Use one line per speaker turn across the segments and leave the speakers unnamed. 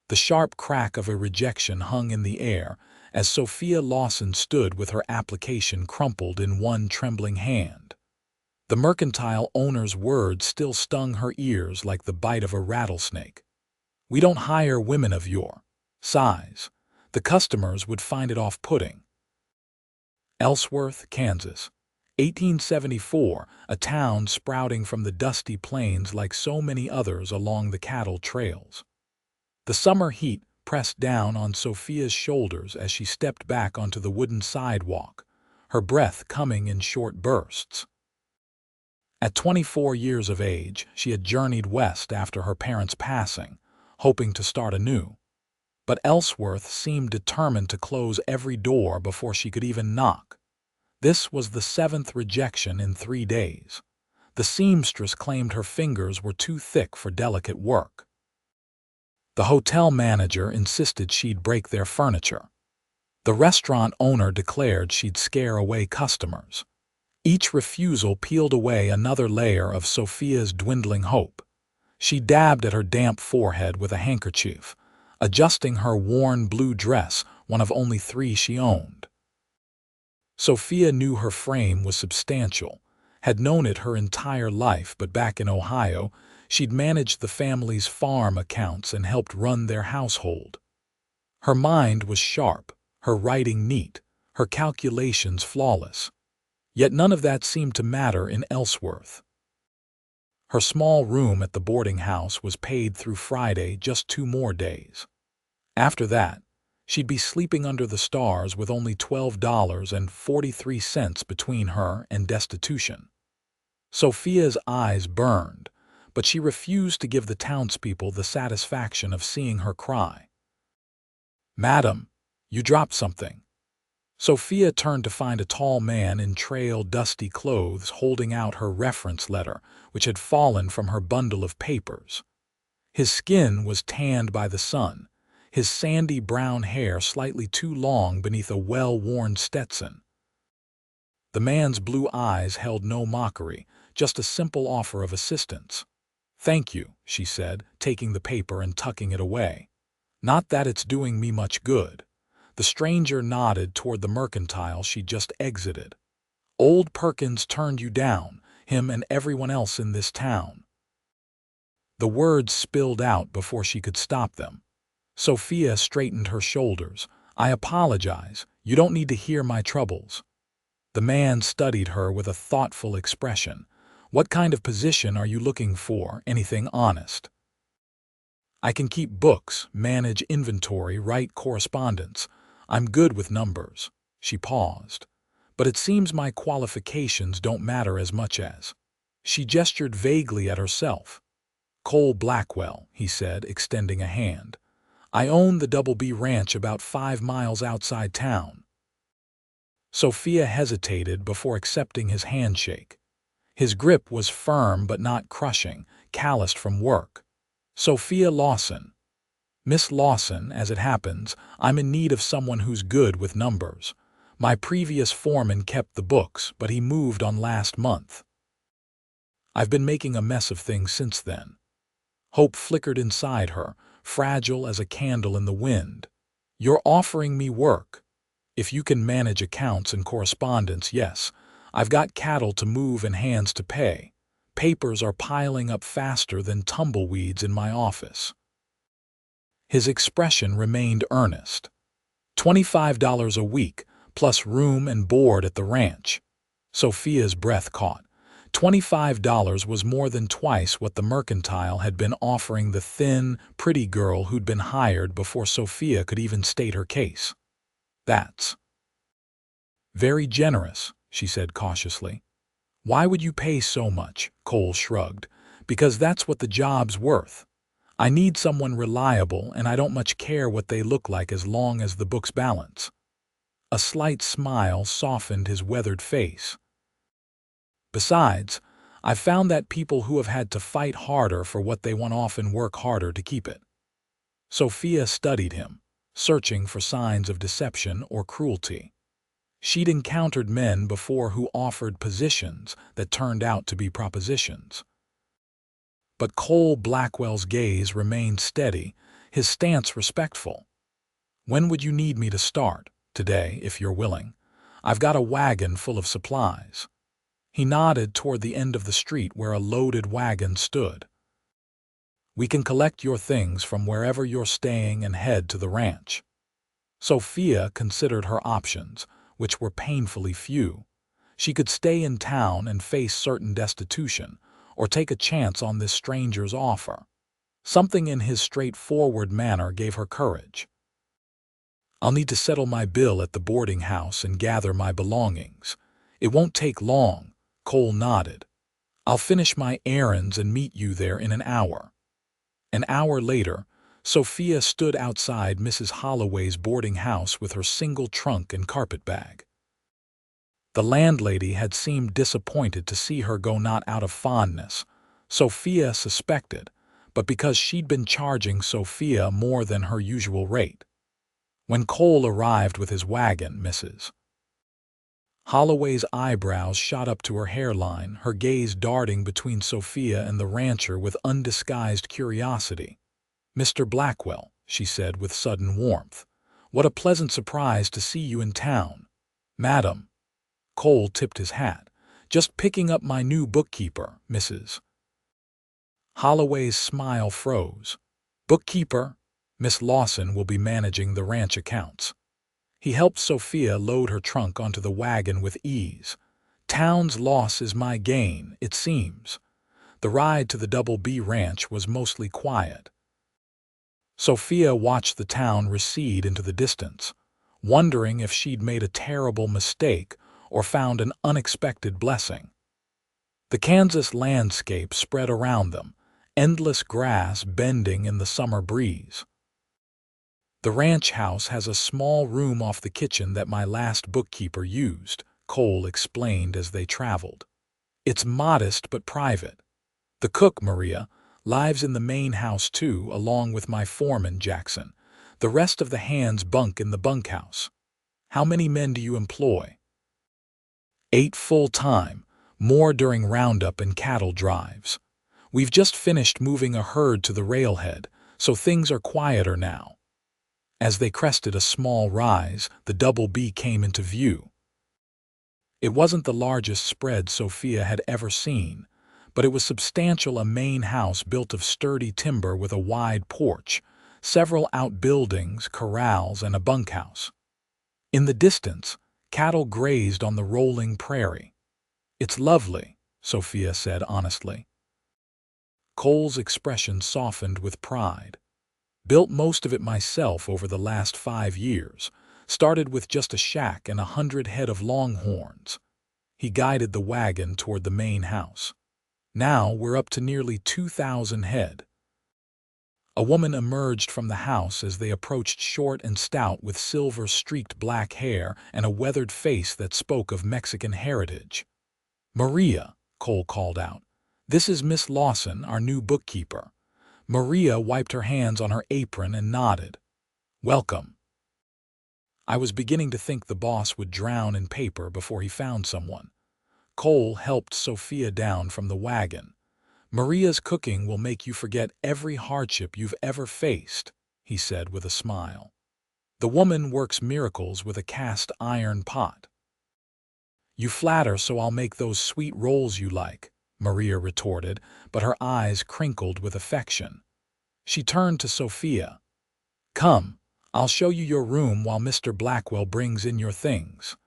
The sharp crack of a rejection hung in the air as Sophia Lawson stood with her application crumpled in one trembling hand. The mercantile owner's words still stung her ears like the bite of a rattlesnake. "We don't hire women of your size. The customers would find it off-putting." Ellsworth, Kansas, 1874, a town sprouting from the dusty plains like so many others along the cattle trails. The summer heat pressed down on Sophia's shoulders as she stepped back onto the wooden sidewalk, her breath coming in short bursts. At 24 years of age, she had journeyed west after her parents' passing, hoping to start anew. But Ellsworth seemed determined to close every door before she could even knock. This was the 7th rejection in 3 days. The seamstress claimed her fingers were too thick for delicate work. The hotel manager insisted she'd break their furniture. The restaurant owner declared she'd scare away customers. Each refusal peeled away another layer of Sophia's dwindling hope. She dabbed at her damp forehead with a handkerchief, adjusting her worn blue dress, one of only 3 she owned. Sophia knew her frame was substantial, had known it her entire life, but back in Ohio, she'd managed the family's farm accounts and helped run their household. Her mind was sharp, her writing neat, her calculations flawless. Yet none of that seemed to matter in Ellsworth. Her small room at the boarding house was paid through Friday, just 2 more days. After that, she'd be sleeping under the stars with only $12.43 between her and destitution. Sophia's eyes burned, but she refused to give the townspeople the satisfaction of seeing her cry. "Madam, you dropped something." Sophia turned to find a tall man in trail, dusty clothes holding out her reference letter, which had fallen from her bundle of papers. His skin was tanned by the sun, his sandy brown hair slightly too long beneath a well-worn Stetson. The man's blue eyes held no mockery, just a simple offer of assistance. "Thank you," she said, taking the paper and tucking it away. "Not that it's doing me much good." The stranger nodded toward the mercantile she'd just exited. "Old Perkins turned you down, him and everyone else in this town." The words spilled out before she could stop them. Sophia straightened her shoulders. "I apologize. You don't need to hear my troubles." The man studied her with a thoughtful expression. "What kind of position are you looking for? Anything honest?" "I can keep books, manage inventory, write correspondence. I'm good with numbers." She paused. "But it seems my qualifications don't matter as much as—" She gestured vaguely at herself. "Cole Blackwell," he said, extending a hand. "I own the Double B Ranch about 5 miles outside town." Sophia hesitated before accepting his handshake. His grip was firm but not crushing, calloused from work. "Sophia Lawson." "Miss Lawson, as it happens, I'm in need of someone who's good with numbers. My previous foreman kept the books, but he moved on last month. I've been making a mess of things since then." Hope flickered inside her, fragile as a candle in the wind. "You're offering me work. If you can manage accounts and correspondence, yes. I've got cattle to move and hands to pay. Papers are piling up faster than tumbleweeds in my office." His expression remained earnest. $25 a week, plus room and board at the ranch. Sophia's breath caught. $25 was more than twice what the mercantile had been offering the thin, pretty girl who'd been hired before Sophia could even state her case. "That's very generous," she said cautiously. "Why would you pay so much?" Cole shrugged. "Because that's what the job's worth. I need someone reliable, and I don't much care what they look like as long as the books balance." A slight smile softened his weathered face. "Besides, I've found that people who have had to fight harder for what they want often work harder to keep it." Sophia studied him, searching for signs of deception or cruelty. She'd encountered men before who offered positions that turned out to be propositions. But Cole Blackwell's gaze remained steady, his stance respectful. "When would you need me to start?" "Today, if you're willing. I've got a wagon full of supplies." He nodded toward the end of the street where a loaded wagon stood. "We can collect your things from wherever you're staying and head to the ranch." Sophia considered her options, which were painfully few. She could stay in town and face certain destitution, or take a chance on this stranger's offer. Something in his straightforward manner gave her courage. "I'll need to settle my bill at the boarding house and gather my belongings. It won't take long," Cole nodded. "I'll finish my errands and meet you there in an hour." An hour later, Sophia stood outside Mrs. Holloway's boarding house with her single trunk and carpetbag. The landlady had seemed disappointed to see her go, not out of fondness, Sophia suspected, but because she'd been charging Sophia more than her usual rate. When Cole arrived with his wagon, Mrs. Holloway's eyebrows shot up to her hairline, her gaze darting between Sophia and the rancher with undisguised curiosity. "Mr. Blackwell," she said with sudden warmth, "what a pleasant surprise to see you in town." "Madam." Cole tipped his hat. "Just picking up my new bookkeeper, Mrs. Holloway's smile froze. "Bookkeeper? Miss Lawson will be managing the ranch accounts." He helped Sophia load her trunk onto the wagon with ease. "Town's loss is my gain, it seems." The ride to the Double B ranch was mostly quiet. Sophia watched the town recede into the distance, wondering if she'd made a terrible mistake or found an unexpected blessing. The Kansas landscape spread around them, endless grass bending in the summer breeze. "The ranch house has a small room off the kitchen that my last bookkeeper used," Cole explained as they traveled. "It's modest but private. The cook, Maria, lives in the main house too, along with my foreman, Jackson. The rest of the hands bunk in the bunkhouse." "How many men do you employ?" 8 full-time, more during roundup and cattle drives. "We've just finished moving a herd to the railhead, so things are quieter now." As they crested a small rise, the Double B came into view. It wasn't the largest spread Sophia had ever seen, but it was substantial, a main house built of sturdy timber with a wide porch, several outbuildings, corrals, and a bunkhouse. In the distance, cattle grazed on the rolling prairie. "It's lovely," Sophia said honestly. Cole's expression softened with pride. "Built most of it myself over the last 5 years. Started with just a shack and 100 head of longhorns." He guided the wagon toward the main house. "Now we're up to nearly 2,000 head." A woman emerged from the house as they approached, short and stout with silver-streaked black hair and a weathered face that spoke of Mexican heritage. "Maria," Cole called out. "This is Miss Lawson, our new bookkeeper." Maria wiped her hands on her apron and nodded. "Welcome." "I was beginning to think the boss would drown in paper before he found someone." Cole helped Sophia down from the wagon. "Maria's cooking will make you forget every hardship you've ever faced," he said with a smile. "The woman works miracles with a cast iron pot." "You flatter, so I'll make those sweet rolls you like," Maria retorted, but her eyes crinkled with affection. She turned to Sophia. "Come, I'll show you your room while Mr. Blackwell brings in your things."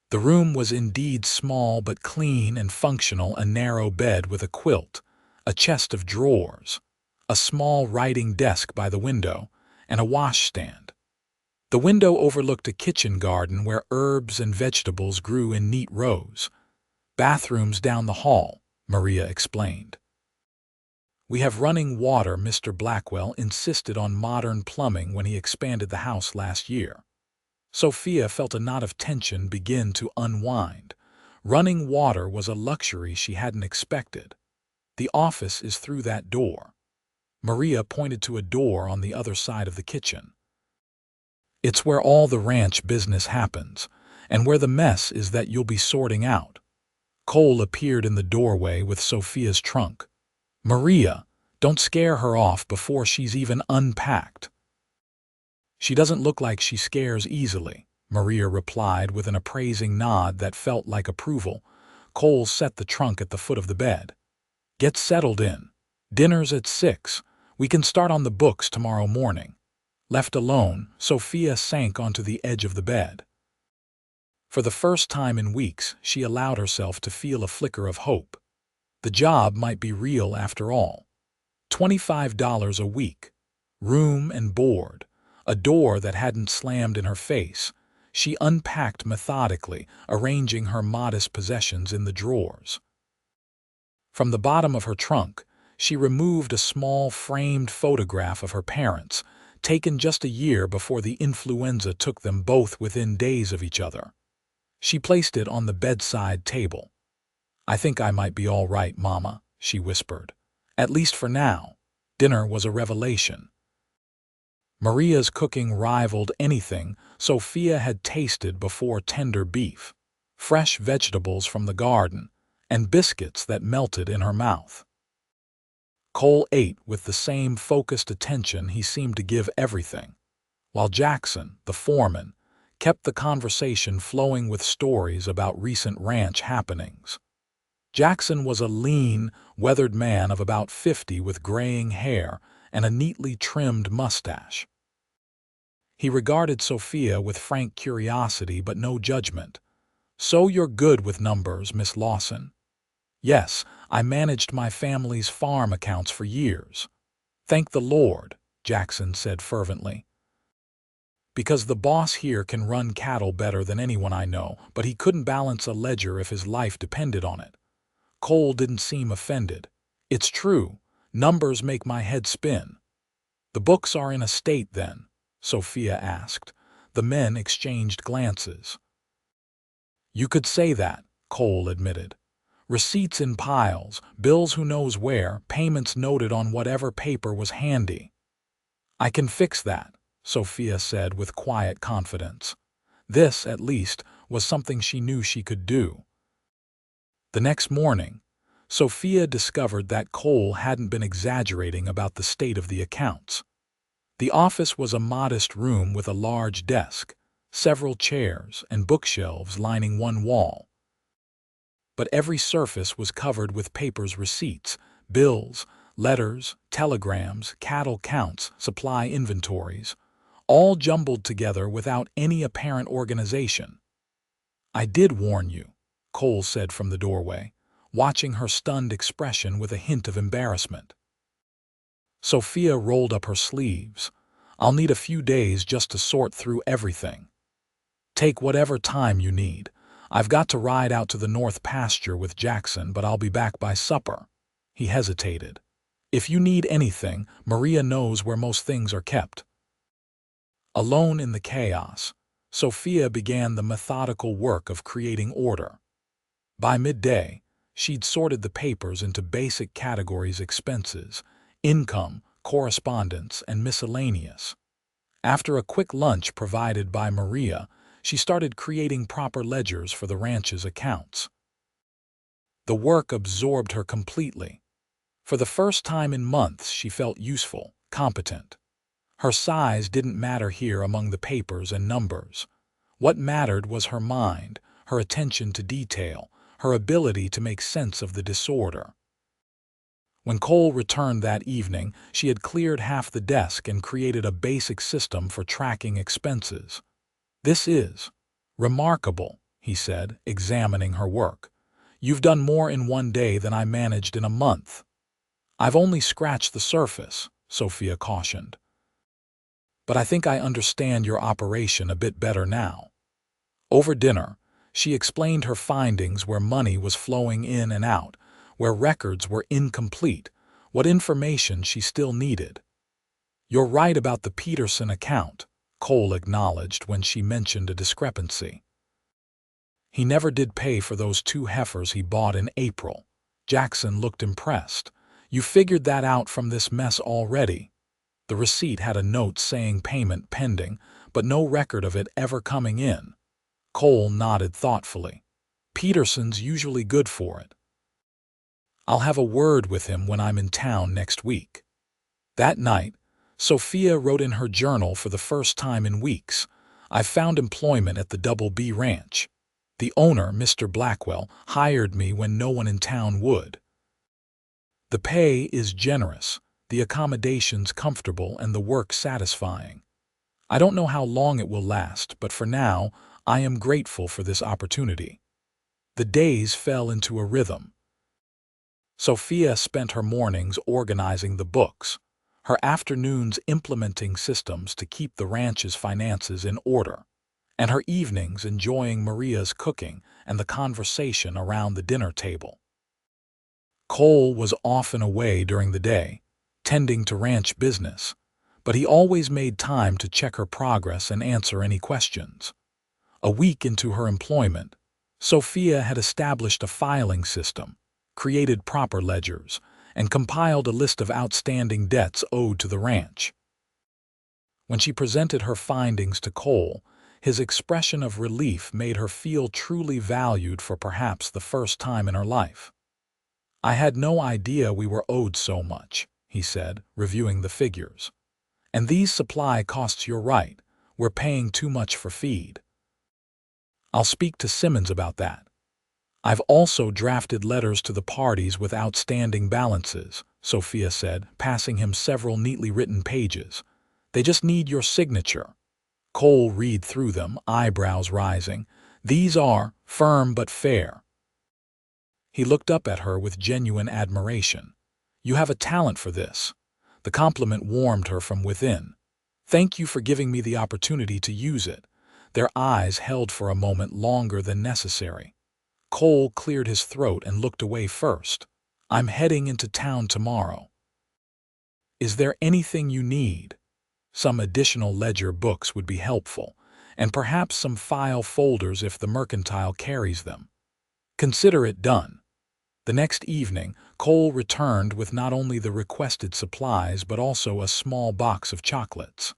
The room was indeed small but clean and functional, a narrow bed with a quilt, a chest of drawers, a small writing desk by the window, and a washstand. The window overlooked a kitchen garden where herbs and vegetables grew in neat rows. "Bathrooms down the hall," Maria explained. "We have running water. Mr. Blackwell insisted on modern plumbing when he expanded the house last year." Sophia felt a knot of tension begin to unwind. Running water was a luxury she hadn't expected. "The office is through that door." Maria pointed to a door on the other side of the kitchen. "It's where all the ranch business happens, and where the mess is that you'll be sorting out." Cole appeared in the doorway with Sophia's trunk. "Maria, Don't scare her off before she's even unpacked." "She doesn't look like she scares easily," Maria replied with an appraising nod that felt like approval. Cole set the trunk at the foot of the bed. "Get settled in. Dinner's at 6. We can start on the books tomorrow morning." Left alone, Sophia sank onto the edge of the bed. For the first time in weeks, she allowed herself to feel a flicker of hope. The job might be real after all. $25 a week. Room and board. A door that hadn't slammed in her face. She unpacked methodically, arranging her modest possessions in the drawers. From the bottom of her trunk, she removed a small framed photograph of her parents, taken just a year before the influenza took them both within days of each other. She placed it on the bedside table. "I think I might be all right, Mama," she whispered. "At least for now." Dinner was a revelation. Maria's cooking rivaled anything Sophia had tasted before: tender beef, fresh vegetables from the garden, and biscuits that melted in her mouth. Cole ate with the same focused attention he seemed to give everything, while Jackson, the foreman, kept the conversation flowing with stories about recent ranch happenings. Jackson was a lean, weathered man of about 50 with graying hair and a neatly trimmed mustache. He regarded Sophia with frank curiosity but no judgment. "So you're good with numbers, Miss Lawson?" "Yes, I managed my family's farm accounts for years." "Thank the Lord," Jackson said fervently. "Because the boss here can run cattle better than anyone I know, but he couldn't balance a ledger if his life depended on it." Cole didn't seem offended. "It's true. Numbers make my head spin." "The books are in a state, then?" Sophia asked. The men exchanged glances. "You could say that," Cole admitted. "Receipts in piles, bills who knows where, payments noted on whatever paper was handy." "I can fix that," Sophia said with quiet confidence. This, at least, was something she knew she could do. The next morning, Sophia discovered that Cole hadn't been exaggerating about the state of the accounts. The office was a modest room with a large desk, several chairs, and bookshelves lining one wall. But every surface was covered with papers: receipts, bills, letters, telegrams, cattle counts, supply inventories, all jumbled together without any apparent organization. "I did warn you," Cole said from the doorway, watching her stunned expression with a hint of embarrassment. Sophia rolled up her sleeves. "I'll need a few days just to sort through everything." "Take whatever time you need. I've got to ride out to the north pasture with Jackson, but I'll be back by supper." He hesitated. "If you need anything, Maria knows where most things are kept." Alone in the chaos, Sophia began the methodical work of creating order. By midday, she'd sorted the papers into basic categories: expenses, income, correspondence, and miscellaneous. After a quick lunch provided by Maria, she started creating proper ledgers for the ranch's accounts. The work absorbed her completely. For the first time in months, she felt useful, competent. Her size didn't matter here among the papers and numbers. What mattered was her mind, her attention to detail, her ability to make sense of the disorder. When Cole returned that evening, she had cleared half the desk and created a basic system for tracking expenses. "This is remarkable," he said, examining her work. "You've done more in one day than I managed in a month." "I've only scratched the surface," Sophia cautioned. "But I think I understand your operation a bit better now." Over dinner, she explained her findings: where money was flowing in and out, where records were incomplete, what information she still needed. "You're right about the Peterson account," Cole acknowledged when she mentioned a discrepancy. "He never did pay for those 2 heifers he bought in April." Jackson looked impressed. "You figured that out from this mess already?" The receipt had a note saying payment pending, but no record of it ever coming in. Cole nodded thoughtfully. "Peterson's usually good for it." I'll have a word with him when I'm in town next week." That night, Sophia wrote in her journal for the first time in weeks, "I found employment at the Double B Ranch. The owner, Mr. Blackwell, hired me when no one in town would. The pay is generous, the accommodations comfortable, and the work satisfying. I don't know how long it will last, but for now, I am grateful for this opportunity." The days fell into a rhythm. Sophia spent her mornings organizing the books, her afternoons implementing systems to keep the ranch's finances in order, and her evenings enjoying Maria's cooking and the conversation around the dinner table. Cole was often away during the day, tending to ranch business, but he always made time to check her progress and answer any questions. A week into her employment, Sophia had established a filing system, created proper ledgers, and compiled a list of outstanding debts owed to the ranch. When she presented her findings to Cole, his expression of relief made her feel truly valued for perhaps the first time in her life. "I had no idea we were owed so much," he said, reviewing the figures. "And these supply costs, you're right, we're paying too much for feed. I'll speak to Simmons about that. I've also drafted letters to the parties with outstanding balances," Sophia said, passing him several neatly written pages. "They just need your signature." Cole read through them, eyebrows rising. "These are firm but fair." He looked up at her with genuine admiration. "You have a talent for this." The compliment warmed her from within. "Thank you for giving me the opportunity to use it." Their eyes held for a moment longer than necessary. Cole cleared his throat and looked away first. "I'm heading into town tomorrow. Is there anything you need?" Some additional ledger books would be helpful, and perhaps some file folders if the mercantile carries them. "Consider it done." The next evening, Cole returned with not only the requested supplies but also a small box of chocolates.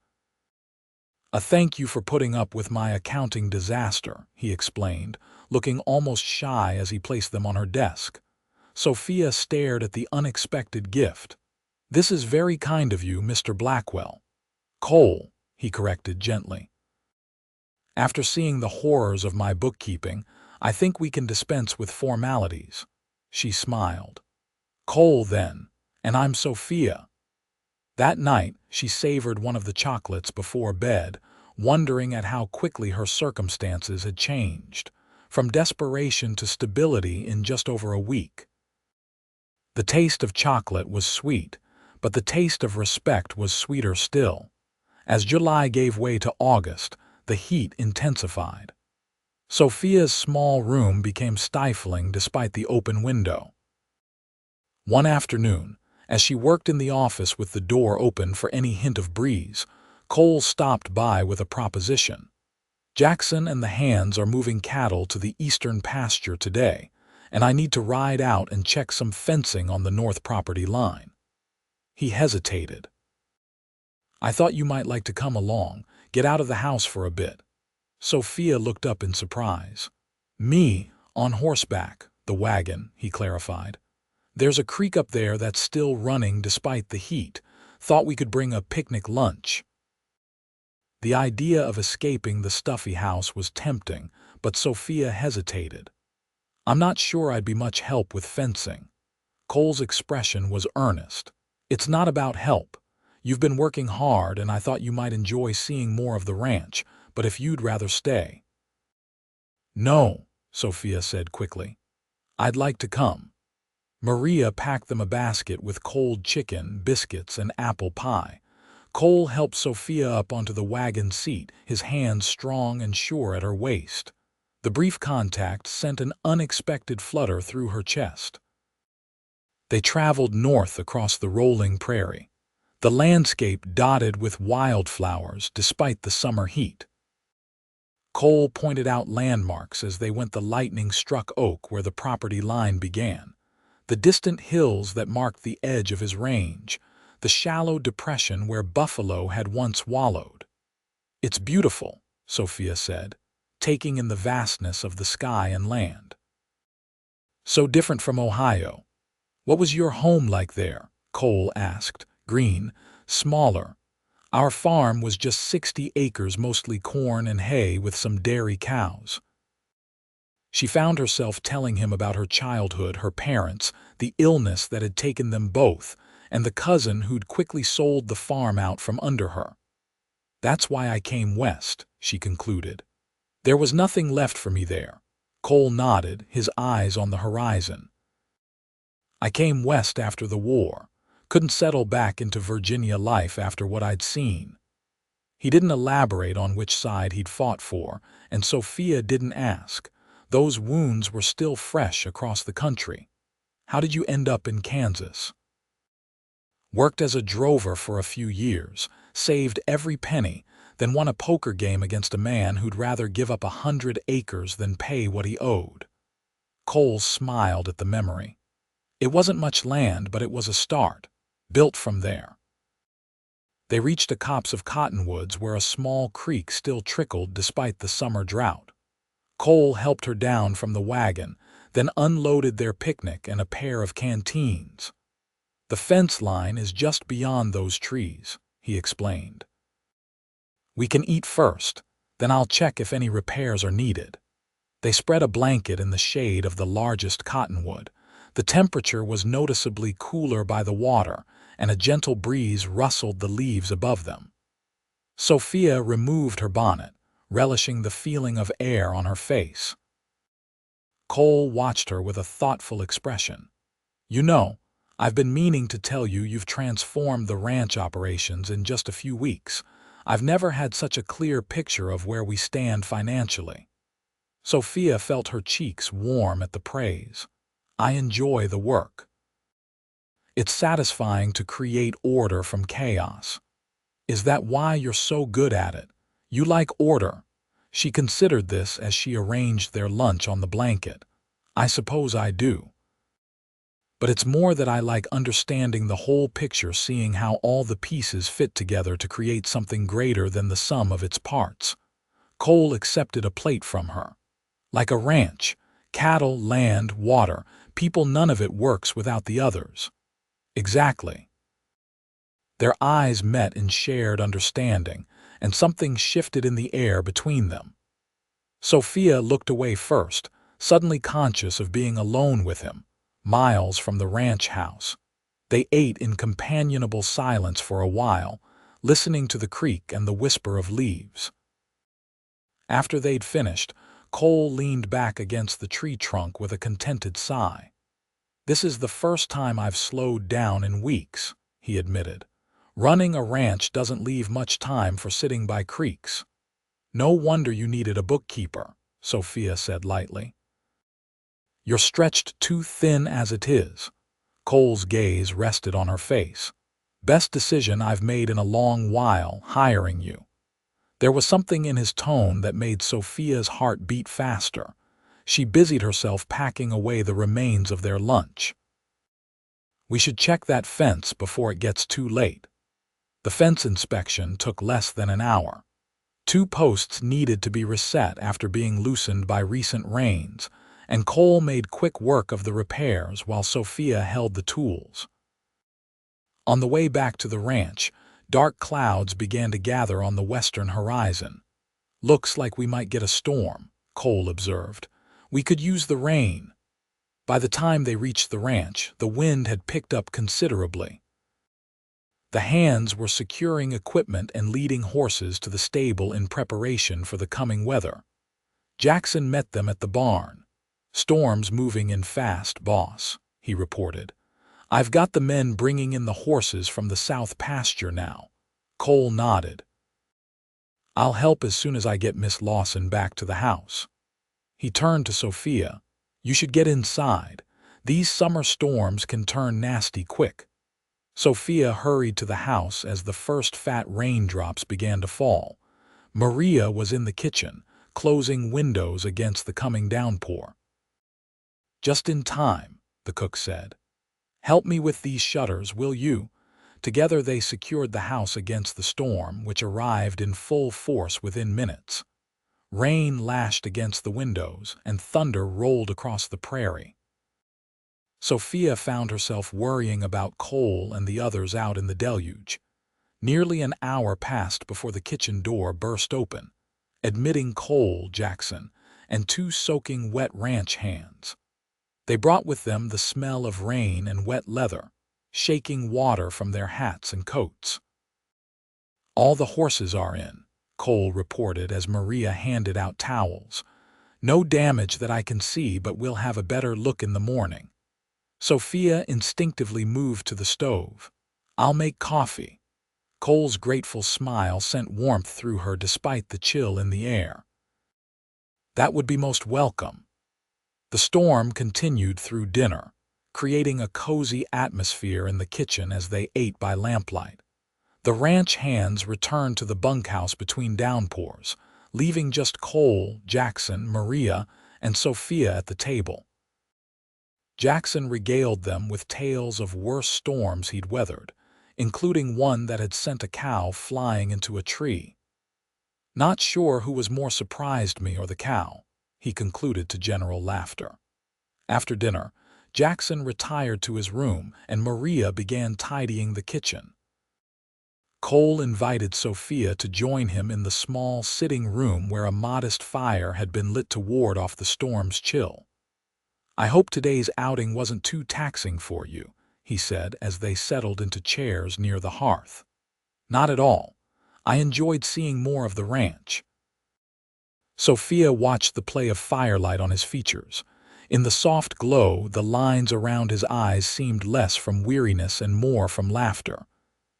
"A thank you for putting up with my accounting disaster," he explained, looking almost shy as he placed them on her desk. Sophia stared at the unexpected gift. "This is very kind of you, Mr. Blackwell." "Cole," he corrected gently. "After seeing the horrors of my bookkeeping, I think we can dispense with formalities." She smiled. "Cole, then, and I'm Sophia." That night, she savored one of the chocolates before bed, wondering at how quickly her circumstances had changed, from desperation to stability in just over a week. The taste of chocolate was sweet, but the taste of respect was sweeter still. As July gave way to August, the heat intensified. Sophia's small room became stifling despite the open window. One afternoon, as she worked in the office with the door open for any hint of breeze, Cole stopped by with a proposition. "Jackson and the Hands are moving cattle to the eastern pasture today, and I need to ride out and check some fencing on the north property line." He hesitated. "I thought you might like to come along, get out of the house for a bit." Sophia looked up in surprise. "Me, on horseback, the wagon," he clarified. "There's a creek up there that's still running despite the heat. Thought we could bring a picnic lunch." The idea of escaping the stuffy house was tempting, but Sophia hesitated. "I'm not sure I'd be much help with fencing." Cole's expression was earnest. "It's not about help. You've been working hard, and I thought you might enjoy seeing more of the ranch, but if you'd rather stay." "No," Sophia said quickly. "I'd like to come." Maria packed them a basket with cold chicken, biscuits, and apple pie. Cole helped Sophia up onto the wagon seat, his hands strong and sure at her waist. The brief contact sent an unexpected flutter through her chest. They traveled north across the rolling prairie, the landscape dotted with wildflowers despite the summer heat. Cole pointed out landmarks as they went, the lightning-struck oak where the property line began, the distant hills that marked the edge of his range, the shallow depression where buffalo had once wallowed. "It's beautiful," Sophia said, taking in the vastness of the sky and land. "So different from Ohio." "What was your home like there?" Cole asked. "Green, smaller. Our farm was just 60 acres, mostly corn and hay with some dairy cows." She found herself telling him about her childhood, her parents, the illness that had taken them both, and the cousin who'd quickly sold the farm out from under her. "That's why I came west," she concluded. "There was nothing left for me there." Cole nodded, his eyes on the horizon. "I came west after the war. Couldn't settle back into Virginia life after what I'd seen." He didn't elaborate on which side he'd fought for, and Sophia didn't ask. Those wounds were still fresh across the country. "How did you end up in Kansas?" "Worked as a drover for a few years, saved every penny, then won a poker game against a man who'd rather give up 100 acres than pay what he owed." Cole smiled at the memory. "It wasn't much land, but it was a start. Built from there." They reached a copse of cottonwoods where a small creek still trickled despite the summer drought. Cole helped her down from the wagon, then unloaded their picnic and a pair of canteens. "The fence line is just beyond those trees," he explained. "We can eat first, then I'll check if any repairs are needed." They spread a blanket in the shade of the largest cottonwood. The temperature was noticeably cooler by the water, and a gentle breeze rustled the leaves above them. Sophia removed her bonnet, relishing the feeling of air on her face. Cole watched her with a thoughtful expression. "You know, I've been meaning to tell you you've transformed the ranch operations in just a few weeks. I've never had such a clear picture of where we stand financially." Sophia felt her cheeks warm at the praise. "I enjoy the work. It's satisfying to create order from chaos." "Is that why you're so good at it? You like order?" She considered this as she arranged their lunch on the blanket. "I suppose I do. But it's more that I like understanding the whole picture, seeing how all the pieces fit together to create something greater than the sum of its parts." Cole accepted a plate from her. "Like a ranch, cattle, land, water, people, none of it works without the others." "Exactly." Their eyes met in shared understanding, and something shifted in the air between them. Sophia looked away first, suddenly conscious of being alone with him, miles from the ranch house. They ate in companionable silence for a while, listening to the creek and the whisper of leaves. After they'd finished, Cole leaned back against the tree trunk with a contented sigh. "This is the first time I've slowed down in weeks," he admitted. "Running a ranch doesn't leave much time for sitting by creeks." "No wonder you needed a bookkeeper," Sophia said lightly. "You're stretched too thin as it is." Cole's gaze rested on her face. "Best decision I've made in a long while, hiring you." There was something in his tone that made Sophia's heart beat faster. She busied herself packing away the remains of their lunch. "We should check that fence before it gets too late." The fence inspection took less than an hour. 2 posts needed to be reset after being loosened by recent rains, and Cole made quick work of the repairs while Sophia held the tools. On the way back to the ranch, dark clouds began to gather on the western horizon. "Looks like we might get a storm," Cole observed. "We could use the rain." By the time they reached the ranch, the wind had picked up considerably. The hands were securing equipment and leading horses to the stable in preparation for the coming weather. Jackson met them at the barn. "Storm's moving in fast, boss," he reported. "I've got the men bringing in the horses from the south pasture now." Cole nodded. "I'll help as soon as I get Miss Lawson back to the house." He turned to Sophia. "You should get inside. These summer storms can turn nasty quick." Sophia hurried to the house as the first fat raindrops began to fall. Maria was in the kitchen, closing windows against the coming downpour. "Just in time," the cook said. "Help me with these shutters, will you?" Together they secured the house against the storm, which arrived in full force within minutes. Rain lashed against the windows, and thunder rolled across the prairie. Sophia found herself worrying about Cole and the others out in the deluge. Nearly an hour passed before the kitchen door burst open, admitting Cole, Jackson, and two soaking wet ranch hands. They brought with them the smell of rain and wet leather, shaking water from their hats and coats. "All the horses are in," Cole reported as Maria handed out towels. "No damage that I can see, but we'll have a better look in the morning." Sophia instinctively moved to the stove. "I'll make coffee." Cole's grateful smile sent warmth through her despite the chill in the air. "That would be most welcome." The storm continued through dinner, creating a cozy atmosphere in the kitchen as they ate by lamplight. The ranch hands returned to the bunkhouse between downpours, leaving just Cole, Jackson, Maria, and Sophia at the table. Jackson regaled them with tales of worse storms he'd weathered, including one that had sent a cow flying into a tree. "Not sure who was more surprised, me or the cow," he concluded to general laughter. After dinner, Jackson retired to his room and Maria began tidying the kitchen. Cole invited Sophia to join him in the small sitting room where a modest fire had been lit to ward off the storm's chill. "I hope today's outing wasn't too taxing for you," he said as they settled into chairs near the hearth. "Not at all. I enjoyed seeing more of the ranch." Sophia watched the play of firelight on his features. In the soft glow, the lines around his eyes seemed less from weariness and more from laughter.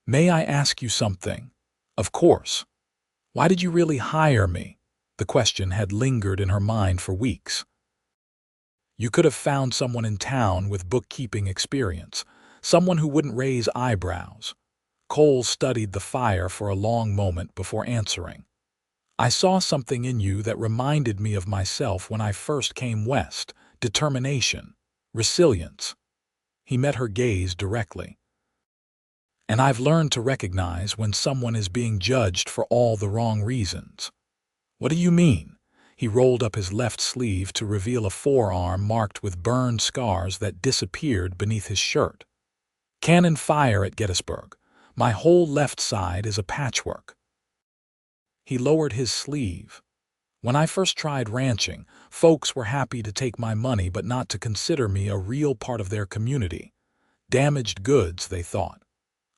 "May I ask you something?" "Of course." "Why did you really hire me?" The question had lingered in her mind for weeks. "You could have found someone in town with bookkeeping experience, someone who wouldn't raise eyebrows." Cole studied the fire for a long moment before answering. "I saw something in you that reminded me of myself when I first came west. Determination, resilience." He met her gaze directly. "And I've learned to recognize when someone is being judged for all the wrong reasons." "What do you mean?" He rolled up his left sleeve to reveal a forearm marked with burned scars that disappeared beneath his shirt. "Cannon fire at Gettysburg. My whole left side is a patchwork." He lowered his sleeve. "When I first tried ranching, folks were happy to take my money but not to consider me a real part of their community. Damaged goods, they thought."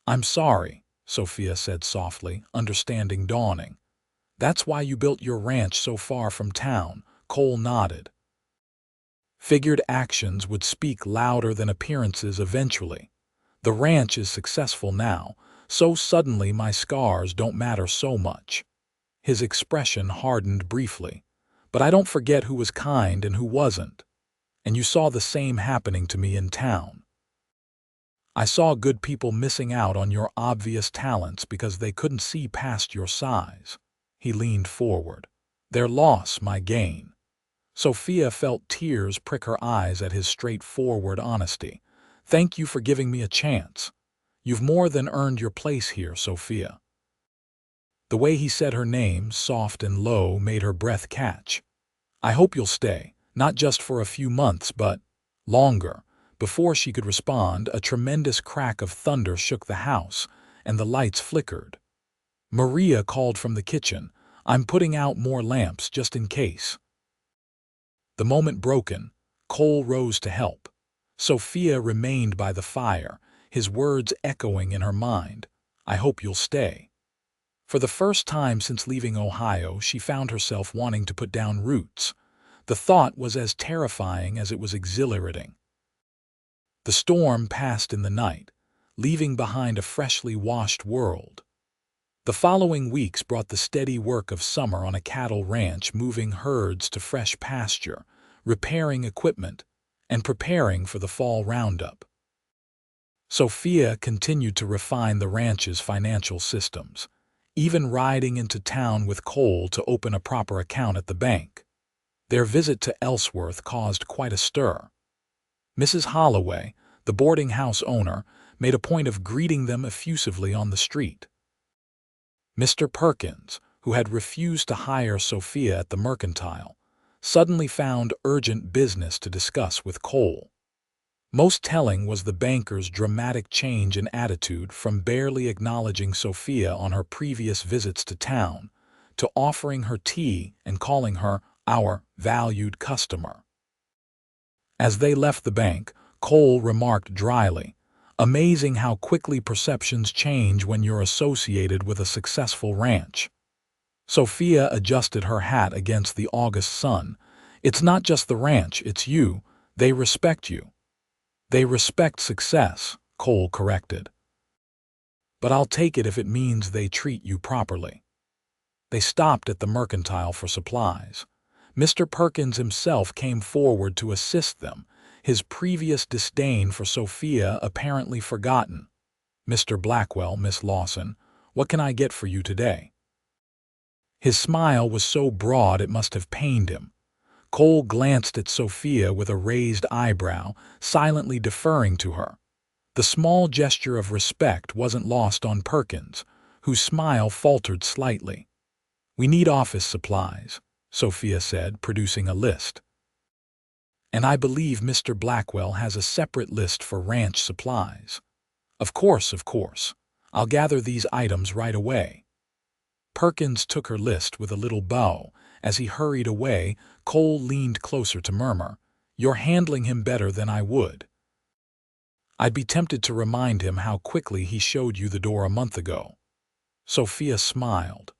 "I'm sorry," Sophia said softly, understanding dawning. "That's why you built your ranch so far from town," Cole nodded. "Figured actions would speak louder than appearances eventually. The ranch is successful now, so suddenly my scars don't matter so much." His expression hardened briefly. "But I don't forget who was kind and who wasn't. And you saw the same happening to me in town. I saw good people missing out on your obvious talents because they couldn't see past your size." He leaned forward. "Their loss, my gain." Sophia felt tears prick her eyes at his straightforward honesty. "Thank you for giving me a chance. You've more than earned your place here, Sophia." The way he said her name, soft and low, made her breath catch. "I hope you'll stay, not just for a few months, but longer." Before she could respond, a tremendous crack of thunder shook the house, and the lights flickered. Maria called from the kitchen, "I'm putting out more lamps just in case." The moment broken, Cole rose to help. Sophia remained by the fire, his words echoing in her mind. "I hope you'll stay." For the first time since leaving Ohio, she found herself wanting to put down roots. The thought was as terrifying as it was exhilarating. The storm passed in the night, leaving behind a freshly washed world. The following weeks brought the steady work of summer on a cattle ranch, moving herds to fresh pasture, repairing equipment, and preparing for the fall roundup. Sophia continued to refine the ranch's financial systems, even riding into town with Cole to open a proper account at the bank. Their visit to Ellsworth caused quite a stir. Mrs. Holloway, the boarding house owner, made a point of greeting them effusively on the street. Mr. Perkins, who had refused to hire Sophia at the mercantile, suddenly found urgent business to discuss with Cole. Most telling was the banker's dramatic change in attitude from barely acknowledging Sophia on her previous visits to town to offering her tea and calling her our valued customer. As they left the bank, Cole remarked dryly, "Amazing how quickly perceptions change when you're associated with a successful ranch." Sophia adjusted her hat against the August sun. "It's not just the ranch, it's you. They respect you." "They respect success," Cole corrected. "But I'll take it if it means they treat you properly." They stopped at the mercantile for supplies. Mr. Perkins himself came forward to assist them, his previous disdain for Sophia apparently forgotten. "Mr. Blackwell, Miss Lawson, what can I get for you today?" His smile was so broad it must have pained him. Cole glanced at Sophia with a raised eyebrow, silently deferring to her. The small gesture of respect wasn't lost on Perkins, whose smile faltered slightly. "We need office supplies," Sophia said, producing a list. "And I believe Mr. Blackwell has a separate list for ranch supplies." Of course. I'll gather these items right away." Perkins took her list with a little bow. As he hurried away, Cole leaned closer to murmur, "You're handling him better than I would." "I'd be tempted to remind him how quickly he showed you the door a month ago." Sophia smiled.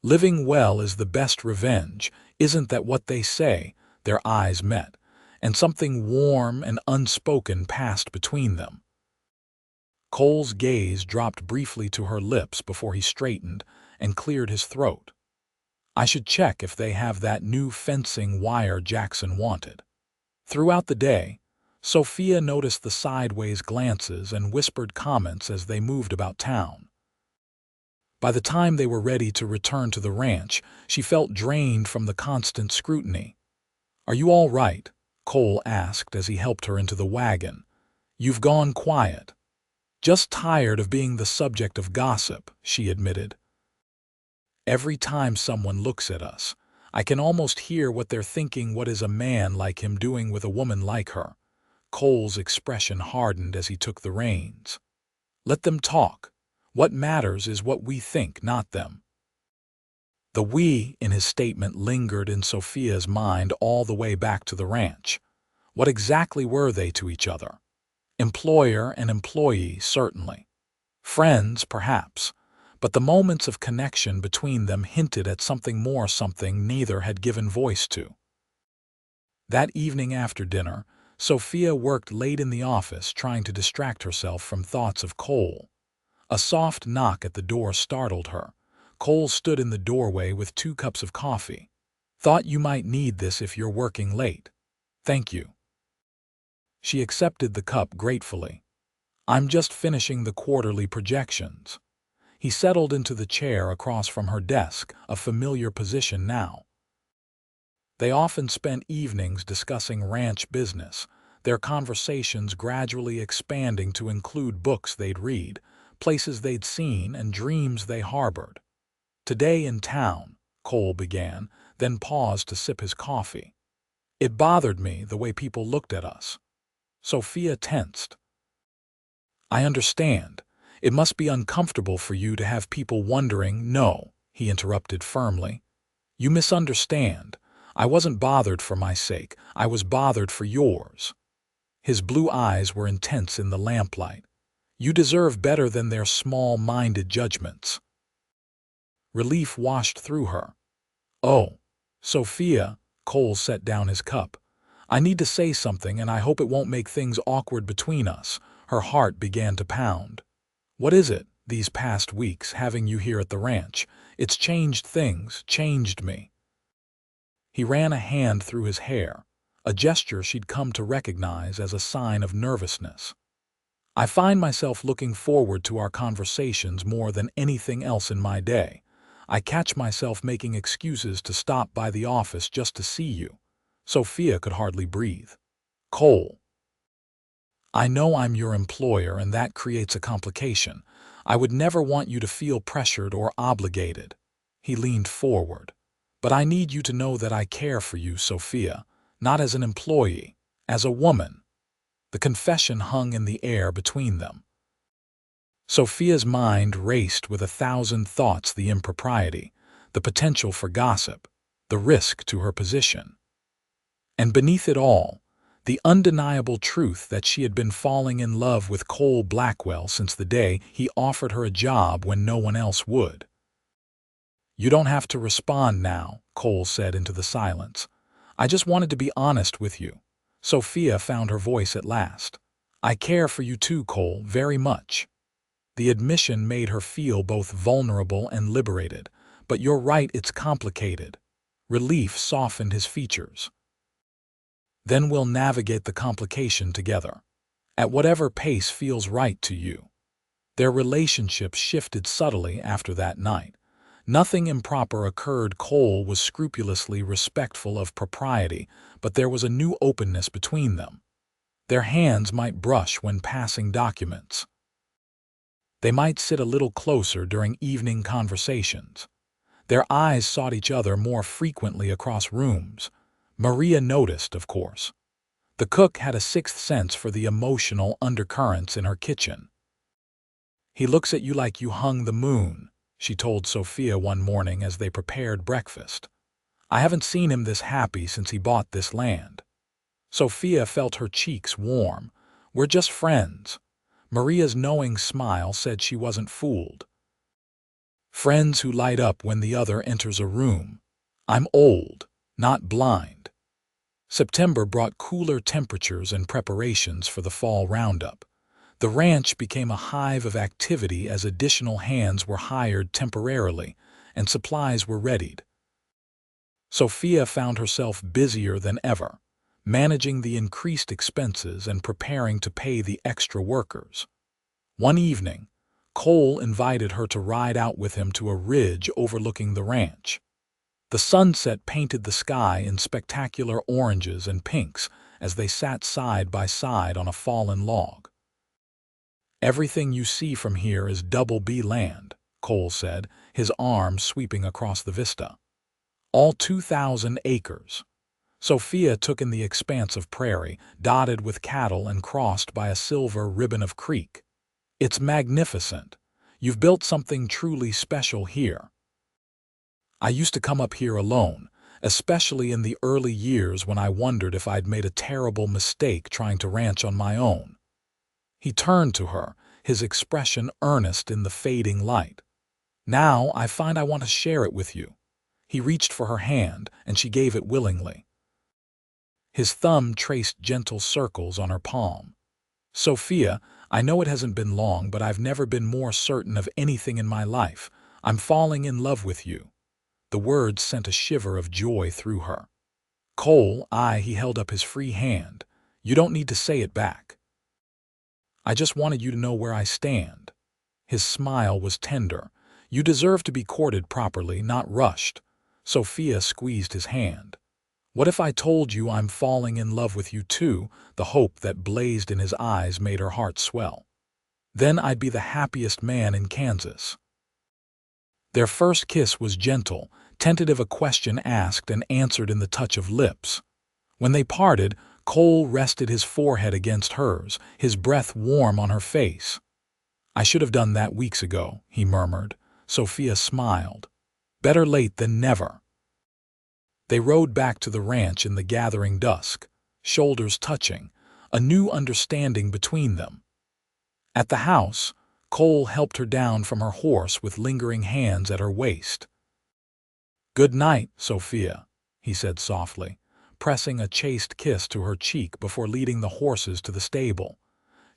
"Living well is the best revenge, isn't that what they say?" Their eyes met, and something warm and unspoken passed between them. Cole's gaze dropped briefly to her lips before he straightened and cleared his throat. "I should check if they have that new fencing wire Jackson wanted." Throughout the day, Sophia noticed the sideways glances and whispered comments as they moved about town. By the time they were ready to return to the ranch, she felt drained from the constant scrutiny. "Are you all right?" Cole asked as he helped her into the wagon. "You've gone quiet." "Just tired of being the subject of gossip," she admitted. "Every time someone looks at us, I can almost hear what they're thinking. What is a man like him doing with a woman like her?" Cole's expression hardened as he took the reins. "Let them talk. What matters is what we think, not them." The "we" in his statement lingered in Sophia's mind all the way back to the ranch. What exactly were they to each other? Employer and employee, certainly. Friends, perhaps. But the moments of connection between them hinted at something more, something neither had given voice to. That evening after dinner, Sophia worked late in the office trying to distract herself from thoughts of Cole. A soft knock at the door startled her. Cole stood in the doorway with 2 cups of coffee. "Thought you might need this if you're working late." "Thank you." She accepted the cup gratefully. "I'm just finishing the quarterly projections." He settled into the chair across from her desk, a familiar position now. They often spent evenings discussing ranch business, their conversations gradually expanding to include books they'd read, places they'd seen, and dreams they harbored. "Today in town," Cole began, then paused to sip his coffee. "It bothered me the way people looked at us." Sophia tensed. "I understand. It must be uncomfortable for you to have people wondering." "No," he interrupted firmly. "You misunderstand. I wasn't bothered for my sake. I was bothered for yours." His blue eyes were intense in the lamplight. "You deserve better than their small-minded judgments." Relief washed through her. "Oh, Sophia," Cole set down his cup. "I need to say something, and I hope it won't make things awkward between us." Her heart began to pound. "What is it, these past weeks, having you here at the ranch? It's changed things, changed me." He ran a hand through his hair, a gesture she'd come to recognize as a sign of nervousness. "I find myself looking forward to our conversations more than anything else in my day. I catch myself making excuses to stop by the office just to see you." Sophia could hardly breathe. "Cole, I know I'm your employer and that creates a complication. I would never want you to feel pressured or obligated." He leaned forward. "But I need you to know that I care for you, Sophia, not as an employee, as a woman." The confession hung in the air between them. Sophia's mind raced with 1,000 thoughts: the impropriety, the potential for gossip, the risk to her position. And beneath it all, the undeniable truth that she had been falling in love with Cole Blackwell since the day he offered her a job when no one else would. "You don't have to respond now," Cole said into the silence. "I just wanted to be honest with you." Sophia found her voice at last. "I care for you too, Cole, very much." The admission made her feel both vulnerable and liberated. "But you're right, it's complicated." Relief softened his features. "Then we'll navigate the complication together, at whatever pace feels right to you." Their relationship shifted subtly after that night. Nothing improper occurred. Cole was scrupulously respectful of propriety, but there was a new openness between them. Their hands might brush when passing documents. They might sit a little closer during evening conversations. Their eyes sought each other more frequently across rooms. Maria noticed, of course. The cook had a sixth sense for the emotional undercurrents in her kitchen. "He looks at you like you hung the moon," she told Sophia one morning as they prepared breakfast. "I haven't seen him this happy since he bought this land." Sophia felt her cheeks warm. "We're just friends." Maria's knowing smile said she wasn't fooled. "Friends who light up when the other enters a room. I'm old, not blind." September brought cooler temperatures and preparations for the fall roundup. The ranch became a hive of activity as additional hands were hired temporarily and supplies were readied. Sophia found herself busier than ever, managing the increased expenses and preparing to pay the extra workers. One evening, Cole invited her to ride out with him to a ridge overlooking the ranch. The sunset painted the sky in spectacular oranges and pinks as they sat side by side on a fallen log. "Everything you see from here is Double B land," Cole said, his arm sweeping across the vista. "All 2,000 acres." Sophia took in the expanse of prairie, dotted with cattle and crossed by a silver ribbon of creek. "It's magnificent. You've built something truly special here." "I used to come up here alone, especially in the early years when I wondered if I'd made a terrible mistake trying to ranch on my own." He turned to her, his expression earnest in the fading light. "Now I find I want to share it with you." He reached for her hand, and she gave it willingly. His thumb traced gentle circles on her palm. "Sophia, I know it hasn't been long, but I've never been more certain of anything in my life. I'm falling in love with you." The words sent a shiver of joy through her. "Cole, he held up his free hand. "You don't need to say it back. I just wanted you to know where I stand." His smile was tender. "You deserve to be courted properly, not rushed." Sophia squeezed his hand. "What if I told you I'm falling in love with you too?" The hope that blazed in his eyes made her heart swell. "Then I'd be the happiest man in Kansas." Their first kiss was gentle, tentative, a question asked and answered in the touch of lips. When they parted, Cole rested his forehead against hers, his breath warm on her face. "I should have done that weeks ago," he murmured. Sophia smiled. "Better late than never." They rode back to the ranch in the gathering dusk, shoulders touching, a new understanding between them. At the house, Cole helped her down from her horse with lingering hands at her waist. "Good night, Sophia," he said softly, pressing a chaste kiss to her cheek before leading the horses to the stable.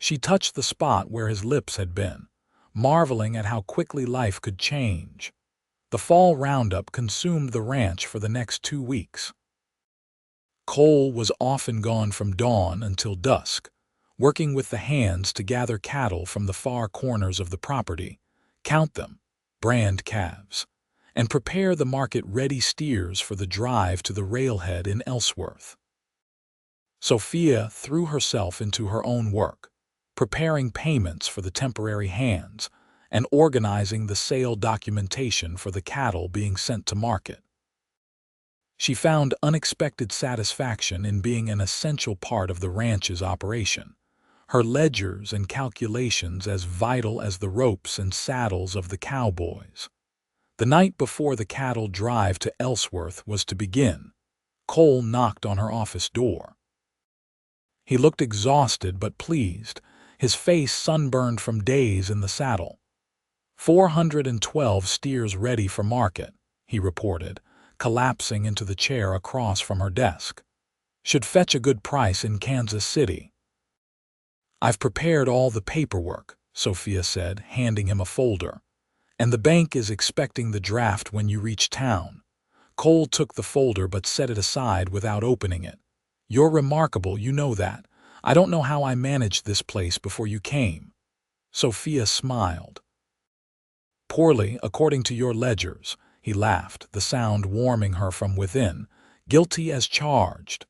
She touched the spot where his lips had been, marveling at how quickly life could change. The fall roundup consumed the ranch for the next 2 weeks. Cole was often gone from dawn until dusk, working with the hands to gather cattle from the far corners of the property, count them, brand calves, and prepare the market-ready steers for the drive to the railhead in Ellsworth. Sophia threw herself into her own work, preparing payments for the temporary hands and organizing the sale documentation for the cattle being sent to market. She found unexpected satisfaction in being an essential part of the ranch's operation. her ledgers and calculations as vital as the ropes and saddles of the cowboys. The night before the cattle drive to Ellsworth was to begin, Cole knocked on her office door. He looked exhausted but pleased, his face sunburned from days in the saddle. 412 steers ready for market, he reported, collapsing into the chair across from her desk. Should fetch a good price in Kansas City. I've prepared all the paperwork, Sophia said, handing him a folder. And the bank is expecting the draft when you reach town. Cole took the folder but set it aside without opening it. You're remarkable, you know that. I don't know how I managed this place before you came. Sophia smiled. Poorly, according to your ledgers, he laughed, the sound warming her from within. Guilty as charged.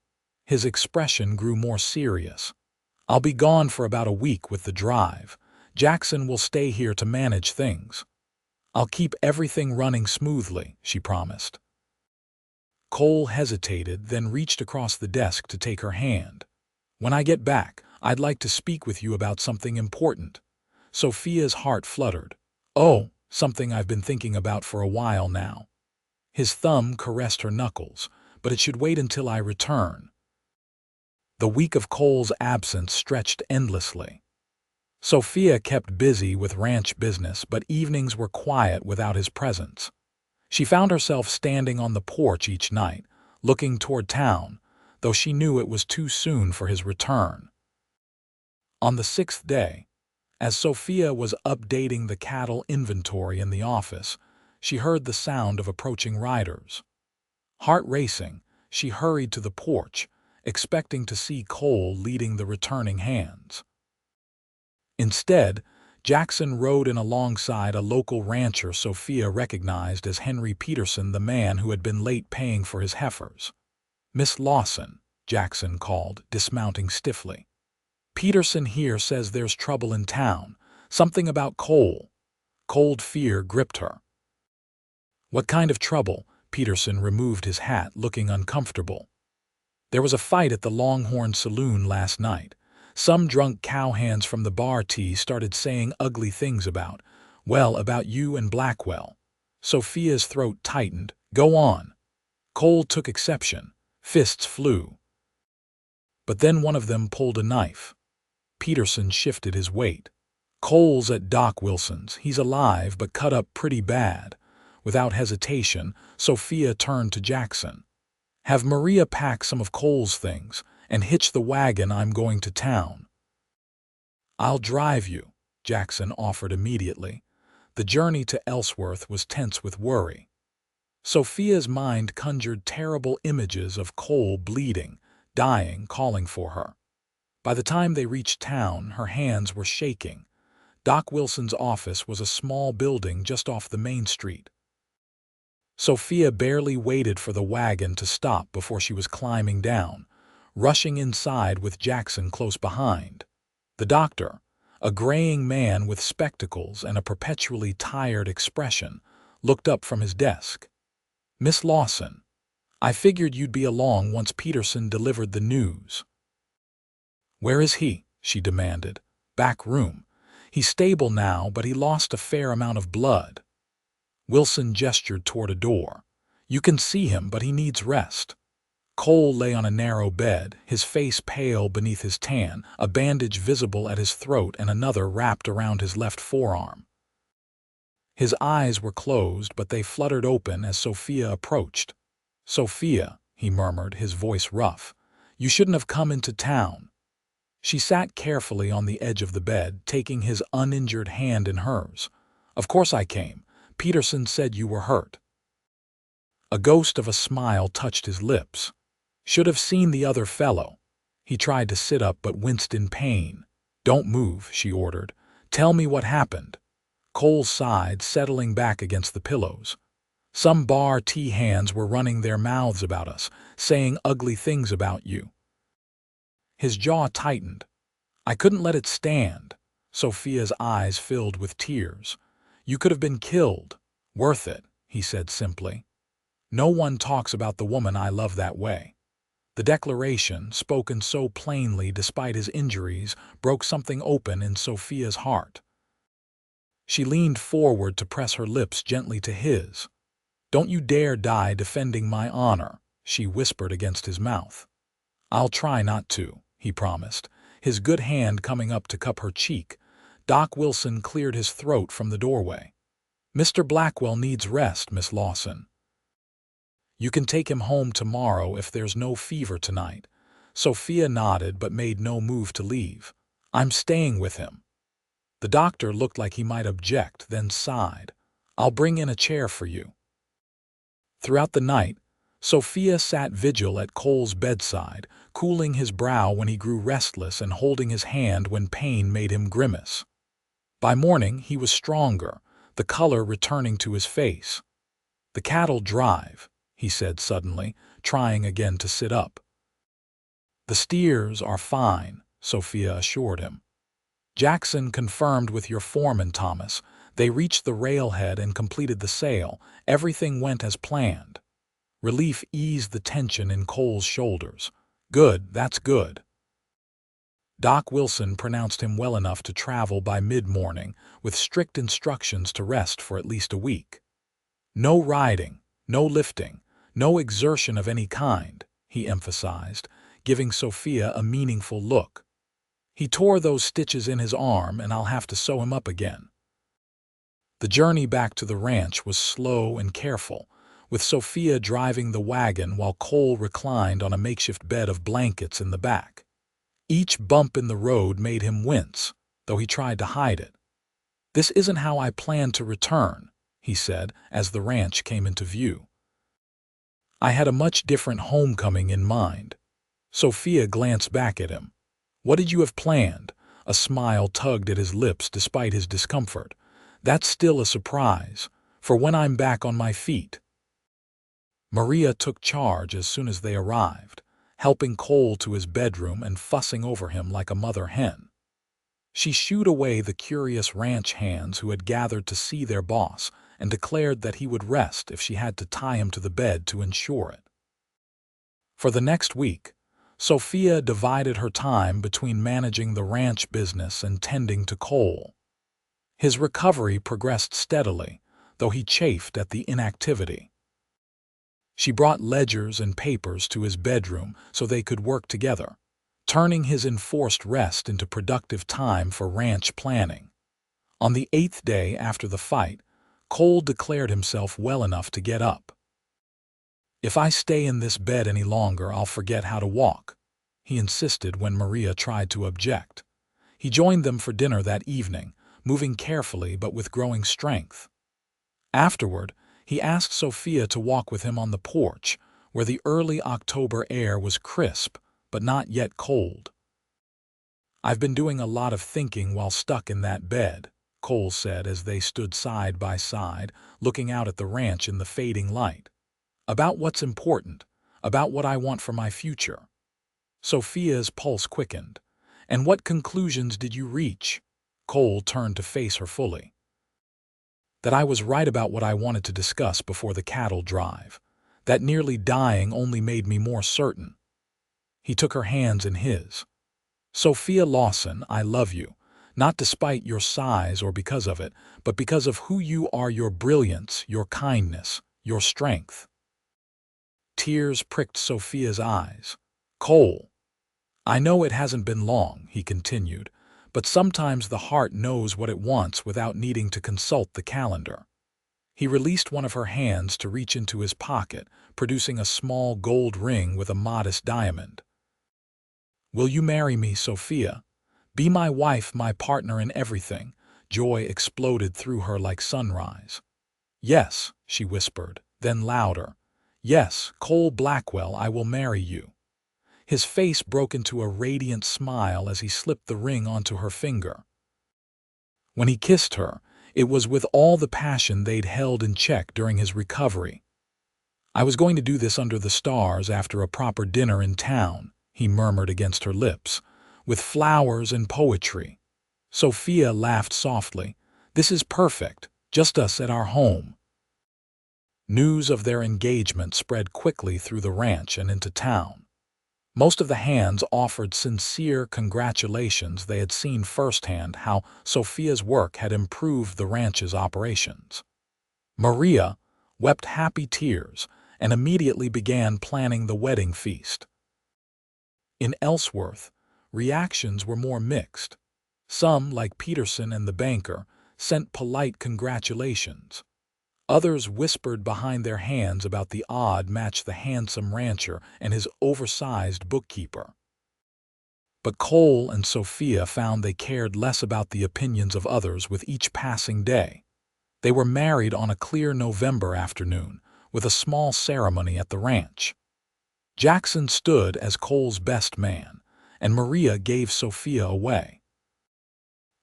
His expression grew more serious. I'll be gone for about a week with the drive. Jackson will stay here to manage things. I'll keep everything running smoothly, she promised. Cole hesitated, then reached across the desk to take her hand. When I get back, I'd like to speak with you about something important. Sophia's heart fluttered. Oh, something I've been thinking about for a while now. His thumb caressed her knuckles, but it should wait until I return. The week of Cole's absence stretched endlessly. Sophia kept busy with ranch business, but evenings were quiet without his presence. She found herself standing on the porch each night, looking toward town, though she knew it was too soon for his return. On the 6th day, as Sophia was updating the cattle inventory in the office, she heard the sound of approaching riders. Heart racing, she hurried to the porch, expecting to see Cole leading the returning hands. Instead, Jackson rode in alongside a local rancher Sophia recognized as Henry Peterson, the man who had been late paying for his heifers. Miss Lawson, Jackson called, dismounting stiffly. Peterson here says there's trouble in town, something about Cole. Cold fear gripped her. What kind of trouble? Peterson removed his hat, looking uncomfortable. There was a fight at the Longhorn Saloon last night. Some drunk cowhands from the bar started saying ugly things about you and Blackwell. Sophia's throat tightened. Go on. Cole took exception. Fists flew. But then one of them pulled a knife. Peterson shifted his weight. Cole's at Doc Wilson's. He's alive, but cut up pretty bad. Without hesitation, Sophia turned to Jackson. Have Maria pack some of Cole's things and hitch the wagon. I'm going to town. I'll drive you, Jackson offered immediately. The journey to Ellsworth was tense with worry. Sophia's mind conjured terrible images of Cole bleeding, dying, calling for her. By the time they reached town, her hands were shaking. Doc Wilson's office was a small building just off the main street. Sophia barely waited for the wagon to stop before she was climbing down, rushing inside with Jackson close behind. The doctor, a graying man with spectacles and a perpetually tired expression, looked up from his desk. Miss Lawson, I figured you'd be along once Peterson delivered the news. Where is he? She demanded. Back room. He's stable now, but he lost a fair amount of blood. Wilson gestured toward a door. You can see him, but he needs rest. Cole lay on a narrow bed, his face pale beneath his tan, a bandage visible at his throat and another wrapped around his left forearm. His eyes were closed, but they fluttered open as Sophia approached. Sophia, he murmured, his voice rough, you shouldn't have come into town. She sat carefully on the edge of the bed, taking his uninjured hand in hers. Of course I came. Peterson said you were hurt. A ghost of a smile touched his lips. Should have seen the other fellow. He tried to sit up but winced in pain. Don't move, she ordered. Tell me what happened. Cole sighed, settling back against the pillows. Some bar hands were running their mouths about us, saying ugly things about you. His jaw tightened. I couldn't let it stand. Sophia's eyes filled with tears. You could have been killed. Worth it, he said simply. No one talks about the woman I love that way. The declaration, spoken so plainly despite his injuries, broke something open in Sophia's heart. She leaned forward to press her lips gently to his. "Don't you dare die defending my honor," she whispered against his mouth. "I'll try not to," he promised, his good hand coming up to cup her cheek. Doc Wilson cleared his throat from the doorway. "Mr. Blackwell needs rest, Miss Lawson. You can take him home tomorrow if there's no fever tonight." Sophia nodded but made no move to leave. "I'm staying with him." The doctor looked like he might object, then sighed. "I'll bring in a chair for you." Throughout the night, Sophia sat vigil at Cole's bedside, cooling his brow when he grew restless and holding his hand when pain made him grimace. By morning, he was stronger, the color returning to his face. "The cattle drive," he said suddenly, trying again to sit up. "The steers are fine," Sophia assured him. "Jackson confirmed with your foreman, Thomas. They reached the railhead and completed the sale. Everything went as planned." Relief eased the tension in Cole's shoulders. "Good, that's good." Doc Wilson pronounced him well enough to travel by mid-morning, with strict instructions to rest for at least a week. "No riding, no lifting, no exertion of any kind," he emphasized, giving Sophia a meaningful look. "He tore those stitches in his arm, and I'll have to sew him up again." The journey back to the ranch was slow and careful, with Sophia driving the wagon while Cole reclined on a makeshift bed of blankets in the back. Each bump in the road made him wince, though he tried to hide it. "This isn't how I planned to return," he said as the ranch came into view. "I had a much different homecoming in mind." Sophia glanced back at him. "What did you have planned?" A smile tugged at his lips despite his discomfort. "That's still a surprise, for when I'm back on my feet." Maria took charge as soon as they arrived, helping Cole to his bedroom and fussing over him like a mother hen. She shooed away the curious ranch hands who had gathered to see their boss and declared that he would rest if she had to tie him to the bed to ensure it. For the next week, Sophia divided her time between managing the ranch business and tending to Cole. His recovery progressed steadily, though he chafed at the inactivity. She brought ledgers and papers to his bedroom so they could work together, turning his enforced rest into productive time for ranch planning. On the 8th day after the fight, Cole declared himself well enough to get up. "If I stay in this bed any longer, I'll forget how to walk," he insisted when Maria tried to object. He joined them for dinner that evening, moving carefully but with growing strength. Afterward, he asked Sophia to walk with him on the porch, where the early October air was crisp but not yet cold. "I've been doing a lot of thinking while stuck in that bed," Cole said as they stood side by side, looking out at the ranch in the fading light. "About what's important, about what I want for my future." Sophia's pulse quickened. "And what conclusions did you reach?" Cole turned to face her fully. "That I was right about what I wanted to discuss before the cattle drive. That nearly dying only made me more certain." He took her hands in his. "Sophia Lawson, I love you, not despite your size or because of it, but because of who you are, your brilliance, your kindness, your strength." Tears pricked Sophia's eyes. "Cole, I know it hasn't been long," he continued, "but sometimes the heart knows what it wants without needing to consult the calendar." He released one of her hands to reach into his pocket, producing a small gold ring with a modest diamond. "Will you marry me, Sophia? Be my wife, my partner in everything." Joy exploded through her like sunrise. "Yes," she whispered, then louder. "Yes, Cole Blackwell, I will marry you." His face broke into a radiant smile as he slipped the ring onto her finger. When he kissed her, it was with all the passion they'd held in check during his recovery. "I was going to do this under the stars after a proper dinner in town," he murmured against her lips, "with flowers and poetry." Sophia laughed softly. "This is perfect, just us at our home." News of their engagement spread quickly through the ranch and into town. Most of the hands offered sincere congratulations. They had seen firsthand how Sophia's work had improved the ranch's operations. Maria wept happy tears and immediately began planning the wedding feast. In Ellsworth, reactions were more mixed. Some, like Peterson and the banker, sent polite congratulations. Others whispered behind their hands about the odd match the handsome rancher and his oversized bookkeeper. But Cole and Sophia found they cared less about the opinions of others with each passing day. They were married on a clear November afternoon, with a small ceremony at the ranch. Jackson stood as Cole's best man, and Maria gave Sophia away.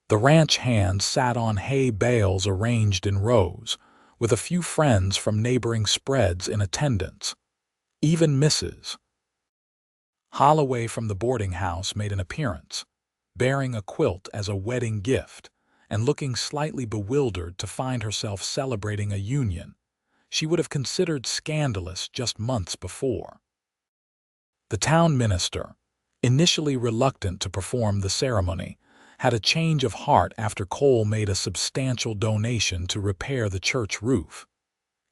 The ranch hands sat on hay bales arranged in rows, with a few friends from neighboring spreads in attendance. Even Mrs. Holloway from the boarding house made an appearance, bearing a quilt as a wedding gift, and looking slightly bewildered to find herself celebrating a union she would have considered scandalous just months before. The town minister, initially reluctant to perform the ceremony, had a change of heart after Cole made a substantial donation to repair the church roof.